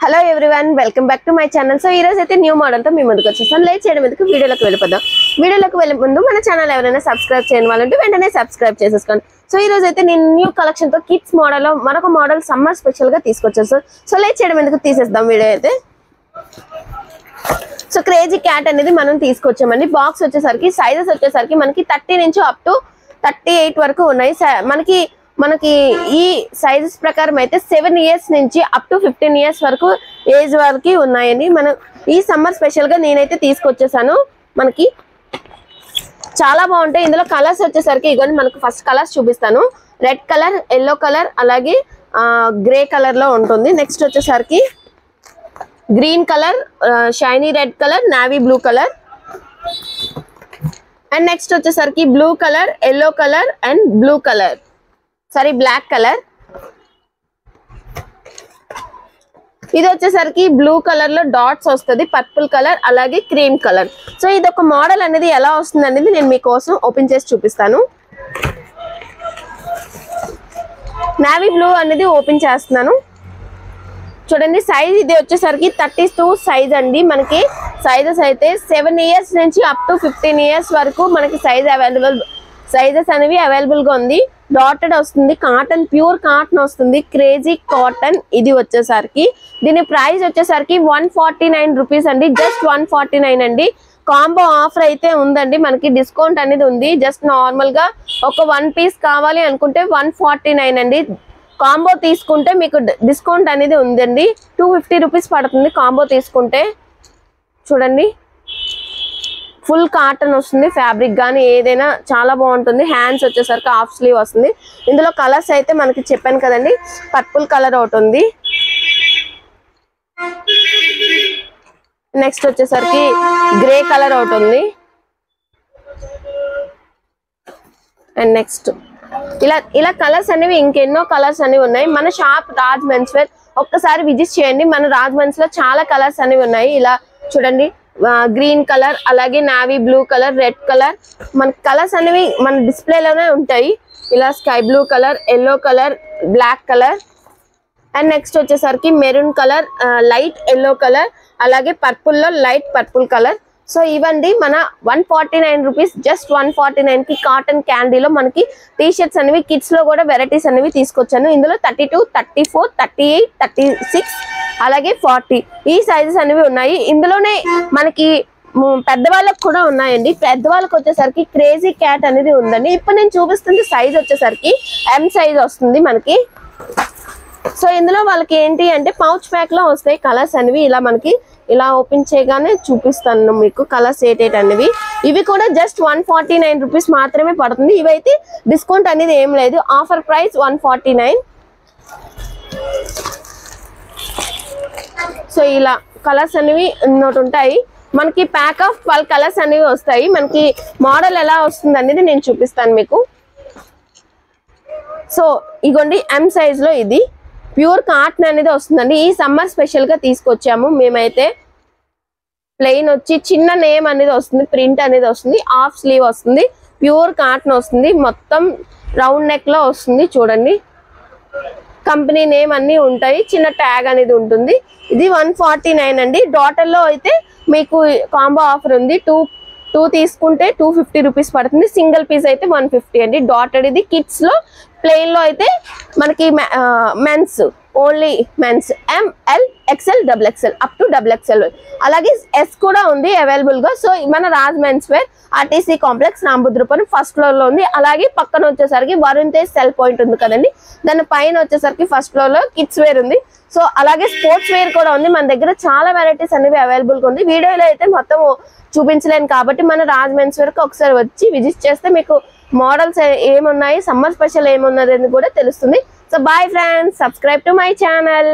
Hello everyone, welcome back to my channel. So ఈ రోజు అయితే న్యూ మోడల్ తో మీ ముందుకు వచ్చేసాను. లేట్ చేయడం ఎందుకు, వీడియోలోకి వెళ్ళిపోదాం. వీడియోలోకి వెళ్ళే ముందు మన ఛానల్ ఎవరైనా సబ్స్క్రైబ్ చేయని వాళ్ళంటే వెంటనే సబ్స్క్రైబ్ చేసేసుకోండి. సో ఈ రోజు అయితే నేను న్యూ కలెక్షన్ తో కిడ్స్ మోడల్ లో మరొక మోడల్ సమ్మర్ స్పెషల్ గా తీసుకొచ్చాను. సో లేట్ చేయడం ఎందుకు, తీసేద్దాం వీడియో అయితే. సో క్రేజీ క్యాట్ అనేది మనం తీసుకొచ్చామండి. బాక్స్ వచ్చేసరికి సైజెస్ వచ్చేసరికి మనకి 30 నుంచి అప్ టు 38 వరకు ఉన్నాయి. మనకి ఈ సైజెస్ ప్రకారం అయితే 7 ఇయర్స్ నుంచి అప్ టు 15 ఇయర్స్ వరకు ఏజ్ వరకు ఉన్నాయండి. మనం ఈ సమ్మర్ స్పెషల్ గా నేనైతే తీసుకొచ్చేసాను. మనకి చాలా బాగుంటాయి. ఇందులో కలర్స్ వచ్చేసరికి ఇగోండి, మనకు ఫస్ట్ కలర్స్ చూపిస్తాను. రెడ్ కలర్, ఎల్లో కలర్, అలాగే గ్రే కలర్ లో ఉంటుంది. నెక్స్ట్ వచ్చేసరికి green colour, shiny red colour, navy blue colour, and next వచ్చేసరికి blue colour, yellow colour and blue colour, sorry black colour. ఇది వచ్చేసరికి బ్లూ కలర్ లో dots వస్తుంది, పర్పుల్ కలర్, అలాగే క్రీమ్ కలర్. సో ఇది ఒక మోడల్ అనేది ఎలా వస్తుంది అనేది నేను మీకోసం ఓపెన్ చేసి చూపిస్తాను. నావీ బ్లూ అనేది ఓపెన్ చేస్తున్నాను. చూడండి, సైజ్ ఇది వచ్చేసరికి 32 సైజ్ అండి. మనకి సైజెస్ అయితే 7 ఇయర్స్ నుంచి అప్ టు 15 ఇయర్స్ వరకు మనకి సైజెస్ అనేవి అవైలబుల్ గా ఉంది. డాటెడ్ వస్తుంది, కాటన్, ప్యూర్ కాటన్ వస్తుంది, క్రేజీ కాటన్. ఇది వచ్చేసరికి దీని ప్రైస్ వచ్చేసరికి 149 రూపీస్ అండి. జస్ట్ 149 అండి. కాంబో ఆఫర్ అయితే ఉందండి, మనకి డిస్కౌంట్ అనేది ఉంది. జస్ట్ నార్మల్ గా ఒక 1 పీస్ కావాలి అనుకుంటే 149 అండి. కాంబో తీసుకుంటే మీకు డిస్కౌంట్ అనేది ఉందండి. 250 రూపీస్ పడుతుంది కాంబో తీసుకుంటే. చూడండి, ఫుల్ కాటన్ వస్తుంది, ఫ్యాబ్రిక్ కానీ ఏదైనా చాలా బాగుంటుంది. హ్యాండ్స్ వచ్చేసరికి హాఫ్ స్లీవ్ వస్తుంది. ఇందులో కలర్స్ అయితే మనకి చెప్పాను కదండి, పర్పుల్ కలర్ ఒకటి ఉంది. నెక్స్ట్ వచ్చేసరికి గ్రే కలర్ ఒకటి ఉంది. అండ్ నెక్స్ట్ ఇలా కలర్స్ అనేవి ఇంకెన్నో కలర్స్ అనేవి ఉన్నాయి. మన షాప్ రాజ్ మెన్స్ వేర్ ఒక్కసారి విజిట్ చేయండి. మన రాజ్ మెన్స్ లో చాలా కలర్స్ అనేవి ఉన్నాయి. ఇలా చూడండి, గ్రీన్ కలర్, అలాగే navy blue colour, red colour, మన కలర్స్ అనేవి మన డిస్ప్లేలోనే ఉంటాయి. ఇలా sky blue colour, yellow colour, black colour, and next వచ్చేసరికి maroon colour, light yellow colour, అలాగే పర్పుల్ లో లైట్ పర్పుల్ కలర్. సో ఇవండి మన 149 రూపీస్. జస్ట్ 149 కి కాటన్ క్యాండీలో మనకి టీ షర్ట్స్ అనేవి కిడ్స్ లో కూడా వెరైటీస్ అనేవి తీసుకొచ్చాను. ఇందులో 32, 34, 38, 36, అలాగే 40 ఈ సైజెస్ అనేవి ఉన్నాయి. ఇందులోనే మనకి పెద్దవాళ్ళకి కూడా ఉన్నాయండి. పెద్దవాళ్ళకి వచ్చేసరికి క్రేజీ క్యాట్ అనేది ఉందండి. ఇప్పుడు నేను చూపిస్తుంది సైజ్ వచ్చేసరికి M సైజ్ వస్తుంది మనకి. సో ఇందులో వాళ్ళకి ఏంటి అంటే పౌచ్ ప్యాక్ లో వస్తాయి కలర్స్ అనేవి. ఇలా మనకి ఇలా ఓపెన్ చేయగానే చూపిస్తాను మీకు కలర్స్ ఏటేట్ అనేవి. ఇవి కూడా జస్ట్ 149 రూపీస్ మాత్రమే పడుతుంది. ఇవైతే డిస్కౌంట్ అనేది ఏం లేదు, ఆఫర్ ప్రైస్ 149. సో ఇలా కలర్స్ అనేవి నోట్ ఉంటాయి. మనకి ప్యాక్ ఆఫ్ 12 కలర్స్ అనేవి వస్తాయి. మనకి మోడల్ ఎలా వస్తుంది అనేది నేను చూపిస్తాను మీకు. సో ఇగోండి, M సైజ్ లో ఇది ప్యూర్ కాటన్ అనేది వస్తుందండి. ఈ సమ్మర్ స్పెషల్ గా తీసుకొచ్చాము మేమైతే. ప్లెయిన్ వచ్చి చిన్న నేమ్ అనేది వస్తుంది, ప్రింట్ అనేది వస్తుంది, హాఫ్ స్లీవ్ వస్తుంది, ప్యూర్ కాటన్ వస్తుంది, మొత్తం రౌండ్ నెక్ లో వస్తుంది. చూడండి, కంపెనీ నేమ్ అన్ని ఉంటాయి, చిన్న ట్యాగ్ అనేది ఉంటుంది. ఇది 149 అండి. డాటర్ లో అయితే మీకు కాంబో ఆఫర్ ఉంది. టూ తీసుకుంటే 250 రూపీస్ పడుతుంది. సింగిల్ పీస్ అయితే 150 అండి. డాటెడ్ ఇది. కిడ్స్ లో ప్లెయిన్ లో అయితే మనకి men's, only men's ML, XL, XXL up to XXL, అలాగే S కూడా ఉంది అవైలబుల్ గా. సో మన Raj men's wear RTC complex Rambhadrapuram first floor లో ఉంది. అలాగే పక్కన వచ్చేసరికి వరుణ్ తేజ్ సెల్ పాయింట్ ఉంది కదండి, దాని పైన వచ్చేసరికి ఫస్ట్ ఫ్లోర్ లో కిడ్స్ వేర్ ఉంది. సో అలాగే స్పోర్ట్స్ వేర్ కూడా ఉంది. మన దగ్గర చాలా వెరైటీస్ అనేవి అవైలబుల్ గా ఉంది. వీడియోలో అయితే మొత్తం చూపించలేను కాబట్టి మన రాజ్ మెన్స్ వేర్ కి ఒకసారి వచ్చి విజిట్ చేస్తే మీకు మోడల్స్ ఏమున్నాయి, సమ్మర్ స్పెషల్ ఏమున్నది అని కూడా తెలుస్తుంది. So bye friends, subscribe to my channel.